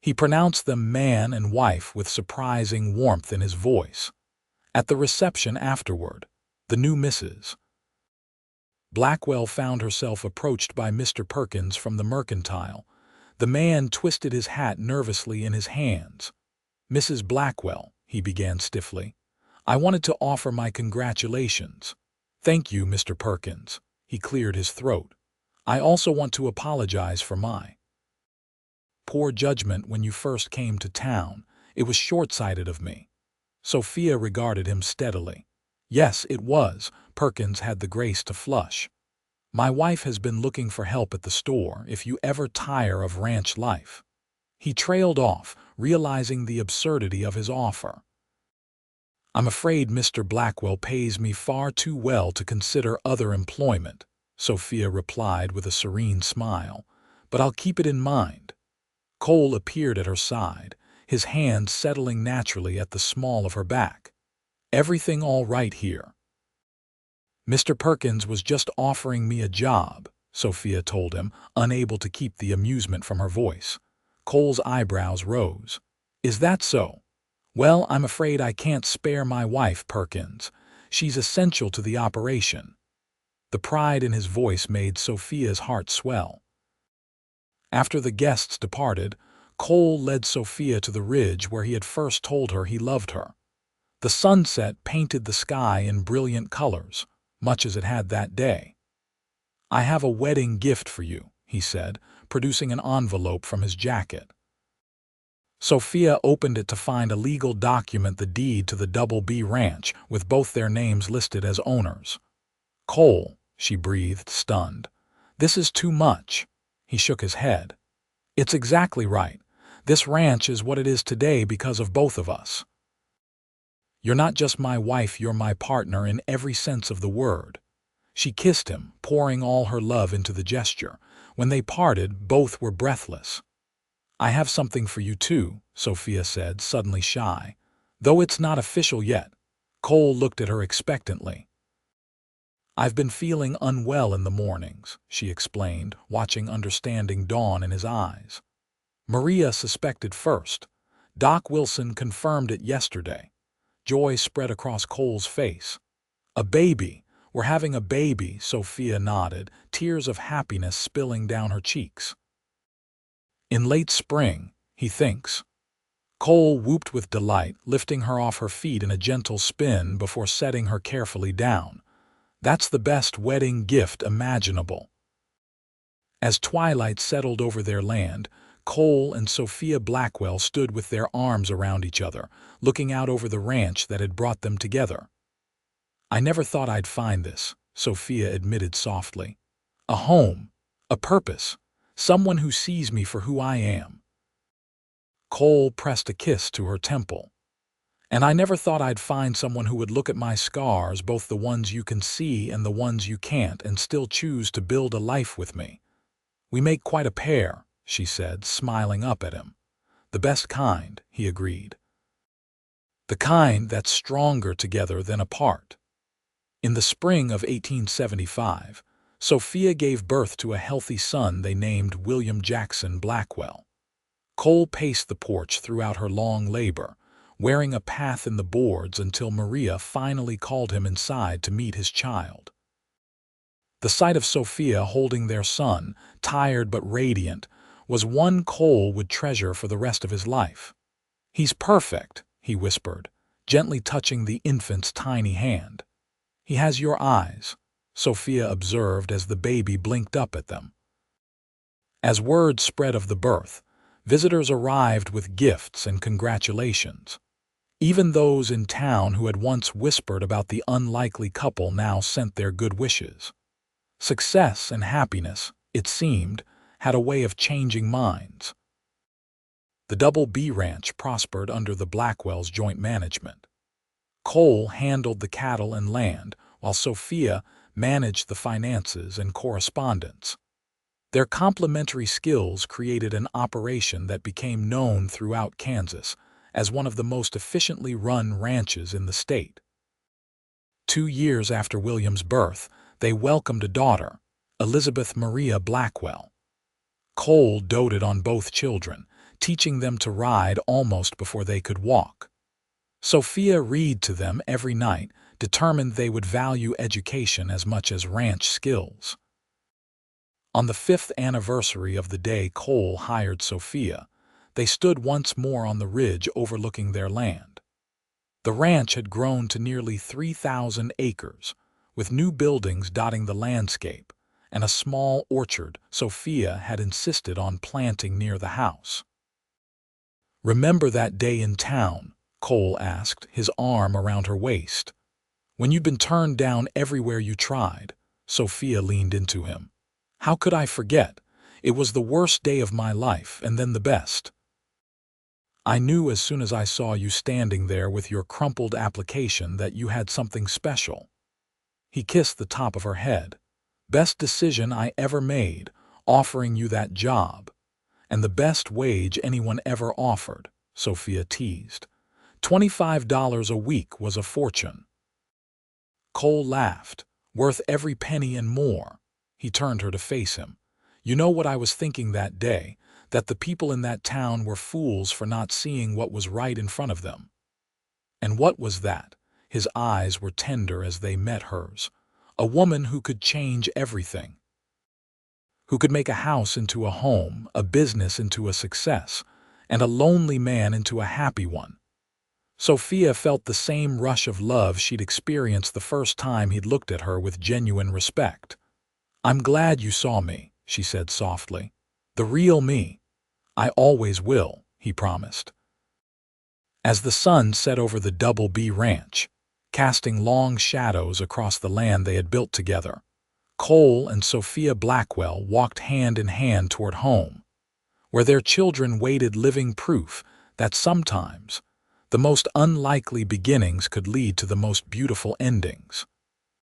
He pronounced them man and wife with surprising warmth in his voice. At the reception afterward, the new Mrs. Blackwell found herself approached by Mr. Perkins from the mercantile. The man twisted his hat nervously in his hands. "Mrs. Blackwell," he began stiffly, "I wanted to offer my congratulations." "Thank you, Mr. Perkins." He cleared his throat. "I also want to apologize for my poor judgment when you first came to town. It was short-sighted of me." Sophia regarded him steadily. "Yes, it was." Perkins had the grace to flush. "My wife has been looking for help at the store if you ever tire of ranch life." He trailed off, realizing the absurdity of his offer. "I'm afraid Mr. Blackwell pays me far too well to consider other employment," Sophia replied with a serene smile, "but I'll keep it in mind." Cole appeared at her side, his hand settling naturally at the small of her back. "Everything all right here?" "Mr. Perkins was just offering me a job," Sophia told him, unable to keep the amusement from her voice. Cole's eyebrows rose. "Is that so? Well, I'm afraid I can't spare my wife, Perkins. She's essential to the operation." The pride in his voice made Sophia's heart swell. After the guests departed, Cole led Sophia to the ridge where he had first told her he loved her. The sunset painted the sky in brilliant colors, much as it had that day. "I have a wedding gift for you," he said, producing an envelope from his jacket. Sophia opened it to find a legal document, the deed to the Double B Ranch, with both their names listed as owners. "Cole," she breathed, stunned. "This is too much." He shook his head. "It's exactly right. This ranch is what it is today because of both of us. You're not just my wife, you're my partner in every sense of the word." She kissed him, pouring all her love into the gesture. When they parted, both were breathless. "I have something for you too," Sophia said, suddenly shy. "Though it's not official yet." Cole looked at her expectantly. "I've been feeling unwell in the mornings," she explained, watching understanding dawn in his eyes. Maria suspected first. Doc Wilson confirmed it yesterday. Joy spread across Cole's face. "A baby. We're having a baby," Sophia nodded, tears of happiness spilling down her cheeks. "In late spring, he thinks." Cole whooped with delight, lifting her off her feet in a gentle spin before setting her carefully down. "That's the best wedding gift imaginable." As twilight settled over their land, Cole and Sophia Blackwell stood with their arms around each other, looking out over the ranch that had brought them together. "I never thought I'd find this," Sophia admitted softly. "A home, a purpose, someone who sees me for who I am." Cole pressed a kiss to her temple. "And I never thought I'd find someone who would look at my scars, both the ones you can see and the ones you can't, and still choose to build a life with me. We make quite a pair," she said, smiling up at him. "The best kind," he agreed. the kind that's stronger together than apart. In the spring of 1875, Sophia gave birth to a healthy son they named William Jackson Blackwell. Cole paced the porch throughout her long labor, wearing a path in the boards until Maria finally called him inside to meet his child. The sight of Sophia holding their son, tired but radiant, was one Cole would treasure for the rest of his life. "He's perfect," he whispered, gently touching the infant's tiny hand. "He has your eyes," Sophia observed as the baby blinked up at them. As word spread of the birth, visitors arrived with gifts and congratulations. Even those in town who had once whispered about the unlikely couple now sent their good wishes. Success and happiness, it seemed, had a way of changing minds. The Double B Ranch prospered under the Blackwells' joint management. Cole handled the cattle and land, while Sophia managed the finances and correspondence. Their complementary skills created an operation that became known throughout Kansas as one of the most efficiently run ranches in the state. 2 years after William's birth, they welcomed a daughter, Elizabeth Maria Blackwell. Cole doted on both children, teaching them to ride almost before they could walk. Sophia read to them every night, determined they would value education as much as ranch skills. On the 5th anniversary of the day Cole hired Sophia, they stood once more on the ridge overlooking their land. The ranch had grown to nearly 3,000 acres, with new buildings dotting the landscape, and a small orchard Sophia had insisted on planting near the house. "Remember that day in town?" Cole asked, his arm around her waist. "When you'd been turned down everywhere you tried?" Sophia leaned into him. "How could I forget? It was the worst day of my life, and then the best. I knew as soon as I saw you standing there with your crumpled application that you had something special." He kissed the top of her head. "Best decision I ever made, offering you that job. And the best wage anyone ever offered," Sophia teased. $25 a week was a fortune." Cole laughed. "Worth every penny and more." He turned her to face him. "You know what I was thinking that day, that the people in that town were fools for not seeing what was right in front of them." "And what was that?" His eyes were tender as they met hers. "A woman who could change everything. Who could make a house into a home, a business into a success, and a lonely man into a happy one." Sophia felt the same rush of love she'd experienced the first time he'd looked at her with genuine respect. "I'm glad you saw me," she said softly. "The real me. I always will," he promised. As the sun set over the Double B Ranch, casting long shadows across the land they had built together, Cole and Sophia Blackwell walked hand in hand toward home, where their children waited, living proof that sometimes the most unlikely beginnings could lead to the most beautiful endings.